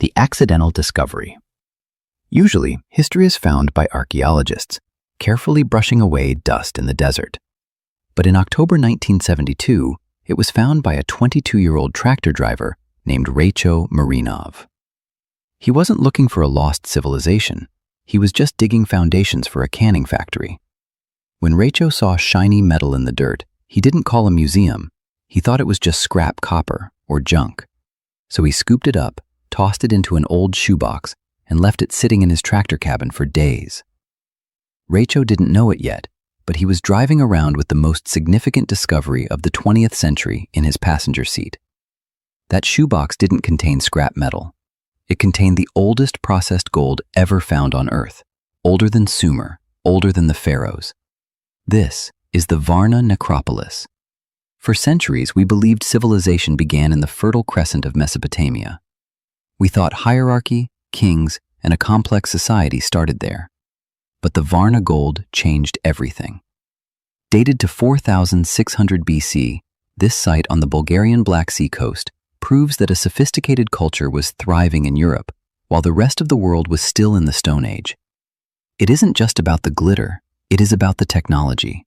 the accidental discovery. Usually, history is found by archaeologists, carefully brushing away dust in the desert. But in October 1972, it was found by a 22-year-old tractor driver named Raycho Marinov. He wasn't looking for a lost civilization. He was just digging foundations for a canning factory. When Raycho saw shiny metal in the dirt, he didn't call a museum. He thought it was just scrap copper or junk. So he scooped it up, tossed it into an old shoebox, and left it sitting in his tractor cabin for days. Raycho didn't know it yet, but he was driving around with the most significant discovery of the 20th century in his passenger seat. That shoebox didn't contain scrap metal. It contained the oldest processed gold ever found on Earth, older than Sumer, older than the pharaohs. This is the Varna Necropolis. For centuries, we believed civilization began in the Fertile Crescent of Mesopotamia. We thought hierarchy, kings, and a complex society started there. But the Varna gold changed everything. Dated to 4600 BC, this site on the Bulgarian Black Sea coast proves that a sophisticated culture was thriving in Europe, while the rest of the world was still in the Stone Age. It isn't just about the glitter, it is about the technology.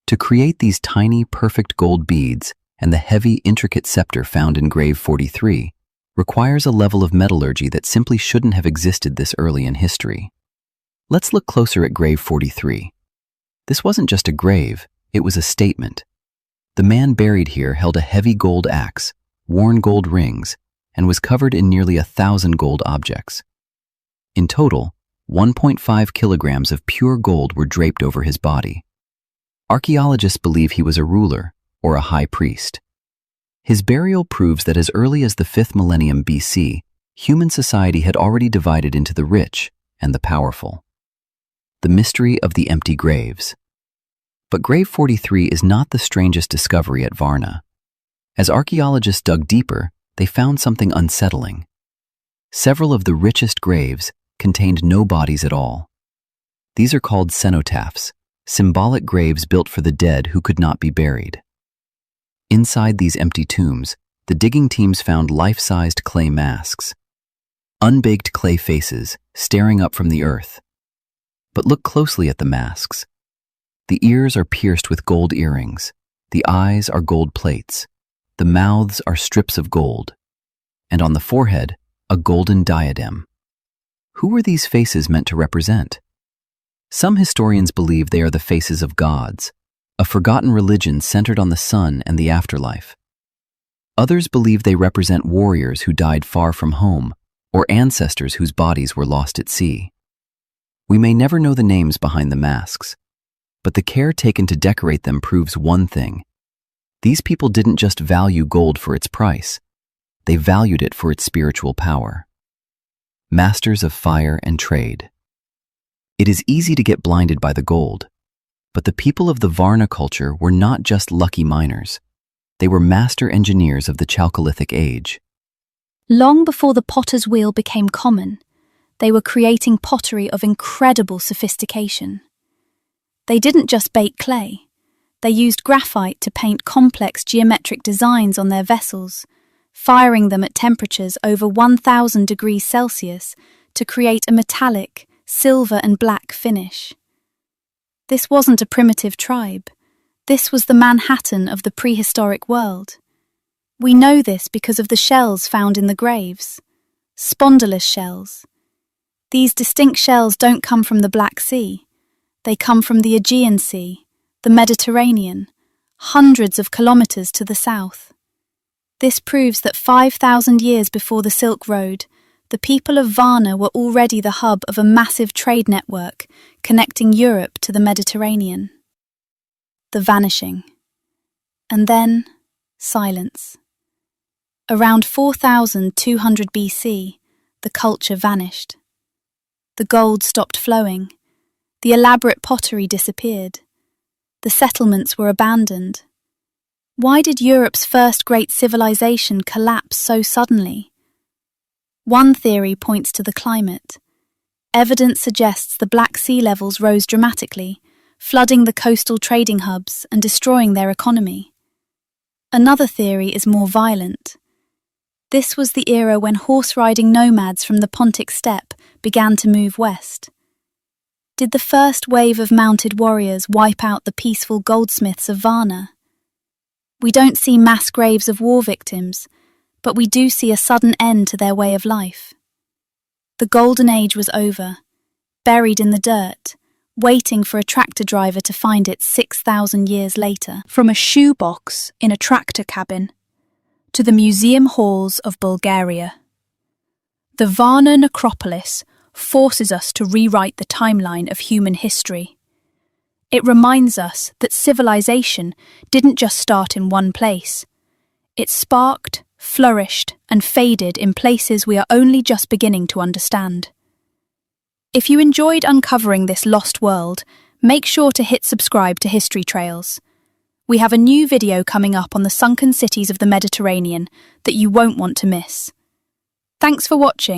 To create these tiny, perfect gold beads and the heavy, intricate scepter found in grave 43 requires a level of metallurgy that simply shouldn't have existed this early in history. Let's look closer at grave 43. This wasn't just a grave, it was a statement. The man buried here held a heavy gold axe, worn gold rings, and was covered in nearly 1,000 gold objects. In total, 1.5 kilograms of pure gold were draped over his body. Archaeologists believe he was a ruler, or a high priest. His burial proves that as early as the 5th millennium BC, human society had already divided into the rich and the powerful. The mystery of the empty graves. But grave 43 is not the strangest discovery at Varna. As archaeologists dug deeper, they found something unsettling. Several of the richest graves contained no bodies at all. These are called cenotaphs, symbolic graves built for the dead who could not be buried. Inside these empty tombs, the digging teams found life-sized clay masks, unbaked clay faces staring up from the earth. But look closely at the masks. The ears are pierced with gold earrings, the eyes are gold plates, the mouths are strips of gold, and on the forehead, a golden diadem. Who were these faces meant to represent? Some historians believe they are the faces of gods, a forgotten religion centered on the sun and the afterlife. Others believe they represent warriors who died far from home, or ancestors whose bodies were lost at sea. We may never know the names behind the masks, but the care taken to decorate them proves one thing. These people didn't just value gold for its price, they valued it for its spiritual power. Masters of fire and trade. It is easy to get blinded by the gold, but the people of the Varna culture were not just lucky miners. They were master engineers of the Chalcolithic age. Long before the potter's wheel became common, they were creating pottery of incredible sophistication. They didn't just bake clay. They used graphite to paint complex geometric designs on their vessels, firing them at temperatures over 1,000 degrees Celsius to create a metallic, silver and black finish. This wasn't a primitive tribe. This was the Manhattan of the prehistoric world. We know this because of the shells found in the graves. Spondylus shells. These distinct shells don't come from the Black Sea. They come from the Aegean Sea, the Mediterranean, hundreds of kilometers to the south. This proves that 5,000 years before the Silk Road, the people of Varna were already the hub of a massive trade network connecting Europe to the Mediterranean. The vanishing. And then, silence. Around 4,200 BC, the culture vanished. The gold stopped flowing. The elaborate pottery disappeared. The settlements were abandoned. Why did Europe's first great civilization collapse so suddenly? One theory points to the climate. Evidence suggests the Black Sea levels rose dramatically, flooding the coastal trading hubs and destroying their economy. Another theory is more violent. This was the era when horse-riding nomads from the Pontic steppe began to move west. Did the first wave of mounted warriors wipe out the peaceful goldsmiths of Varna? We don't see mass graves of war victims, but we do see a sudden end to their way of life. The golden age was over, buried in the dirt, waiting for a tractor driver to find it 6,000 years later. From a shoebox in a tractor cabin to the museum halls of Bulgaria, the Varna Necropolis forces us to rewrite the timeline of human history. It reminds us that civilization didn't just start in one place. It sparked, flourished, and faded in places we are only just beginning to understand. If you enjoyed uncovering this lost world, make sure to hit subscribe to History Trails. We have a new video coming up on the sunken cities of the Mediterranean that you won't want to miss. Thanks for watching.